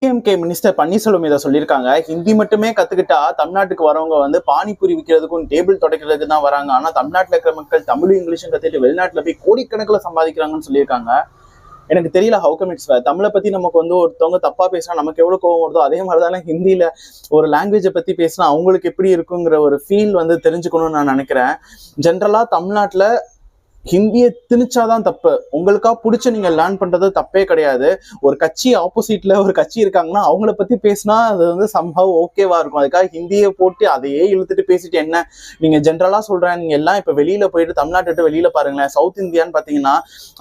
DMK minister Panneerselvam இதை சொல்லியிருக்காங்க. ஹிந்தி மட்டுமே கத்துக்கிட்டா தமிழ்நாட்டுக்கு வரவங்க வந்து பானிபூரி விற்கிறதுக்கும் டேபிள் துடைக்கிறதுக்கு தான் வராங்க. ஆனா தமிழ்நாட்டில் இருக்கிற மக்கள் தமிழும் இங்கிலீஷும் கத்துட்டு வெளிநாட்டுல போய் கோடிக்கணக்கில் சம்பாதிக்கிறாங்கன்னு சொல்லியிருக்காங்க. எனக்கு தெரியல ஹவு கம் இட்ஸ். தமிழை பத்தி நமக்கு வந்து ஒருத்தவங்க தப்பா பேசினா நமக்கு எவ்வளவு கோவம் வருதோ அதே மாதிரிதானே ஹிந்தியில ஒரு லாங்குவேஜை பத்தி பேசினா அவங்களுக்கு எப்படி இருக்குங்கிற ஒரு ஃபீல் வந்து தெரிஞ்சுக்கணும்னு நான் நினைக்கிறேன். ஜென்ரலா தமிழ்நாட்டுல ஹிந்தியை திணிச்சாதான் தப்பு. உங்களுக்கா பிடிச்ச நீங்க லேர்ன் பண்றது தப்பே கிடையாது. ஒரு கட்சி ஆப்போசிட்ல ஒரு கட்சி இருக்காங்கன்னா அவங்கள பத்தி பேசினா அது வந்து சம்ஹவ் ஓகேவா இருக்கும். அதுக்காக ஹிந்தியை போட்டு அதையே இழுத்துட்டு பேசிட்டு என்ன நீங்க ஜென்ரலா சொல்றேன். நீங்க எல்லாம் இப்ப வெளியில போயிட்டு தமிழ்நாட்டை விட்டு வெளியில பாருங்களேன். சவுத் இந்தியான்னு பாத்தீங்கன்னா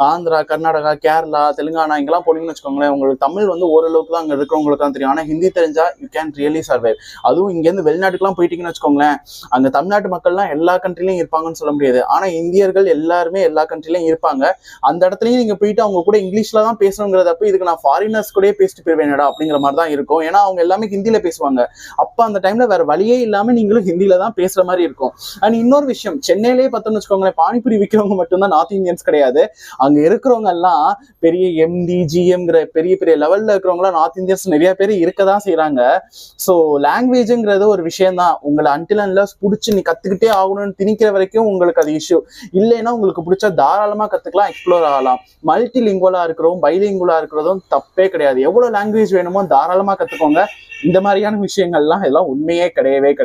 ஆந்திரா, கர்நாடகா, கேரளா, தெலுங்கானா இங்கெல்லாம் போனீங்கன்னு வச்சுக்கோங்களேன். உங்களுக்கு தமிழ் வந்து ஓரளவுக்கு தான் அங்க இருக்கிறவங்களுக்கு தான் தெரியும். ஆனா ஹிந்தி தெரிஞ்சா யூ கேன் ரியலி சர்வைவ். அதுவும் இங்க இருந்து வெளிநாட்டுக்குலாம் போயிட்டீங்கன்னு வச்சுக்கோங்களேன். அங்க தமிழ்நாட்டு மக்கள்லாம் எல்லா கண்ட்ரிலையும் இருப்பாங்கன்னு சொல்ல முடியாது. ஆனா இந்தியர்கள் எல்லாருமே எல்லா கண்ட்ரிலையும் இருப்பாங்க. அந்த இடத்துலயும் நீங்க போயிட்டு அவங்க கூட இங்கிலீஷ்ல தான் பேசணுங்கிறதப்ப இதுக்கு நான் ஃபாரினர்ஸ் கூட பேசிட்டு போயிருவேனடா அப்படிங்கிற மாதிரி தான் இருக்கும். ஏன்னா அவங்க எல்லாமே ஹிந்தியில பேசுவாங்க. அப்ப அந்த டைம்ல வேற வழியே இல்லாம நீங்களும் ஹிந்தியில தான் பேசுற மாதிரி இருக்கும். அண்ட் இன்னொரு விஷயம், சென்னையிலேயே பார்த்தோம்னு வச்சுக்கோங்களேன், பானிபூரி விற்கிறவங்க மட்டும்தான் நார்த் இந்தியன்ஸ் கிடையாது. அங்க இருக்கிறவங்க எல்லாம் பெரிய எம்டி ஜிஎம்ங்கிற பெரிய பெரிய லெவல்ல இருக்கிறவங்க நார்த் இந்தியன்ஸ் நிறைய பேர் இருக்கதான் செய்யறாங்க. ஸோ லாங்குவேஜ்ங்கிறது ஒரு விஷயம் தான். உங்களை அன்டில் அன்லெஸ் பிடிச்சி நீ கத்துக்கிட்டே ஆகணும்னு திணிக்கிற வரைக்கும் உங்களுக்கு அது இஷ்யூ இல்லைன்னா உங்களுக்கு பிடிச்சா தாராளமா கத்துக்கலாம், எக்ஸ்ப்ளோர் ஆகலாம். மல்டி லிங்குவலா இருக்கிறதும் பைலிங்குவலா இருக்கிறதும் தப்பே கிடையாது. எவ்வளவு லாங்குவேஜ் வேணுமோ தாராளமா கத்துக்கோங்க. இந்த மாதிரியான விஷயங்கள்லாம் எல்லாம் உண்மையே கிடையவே கிடையாது.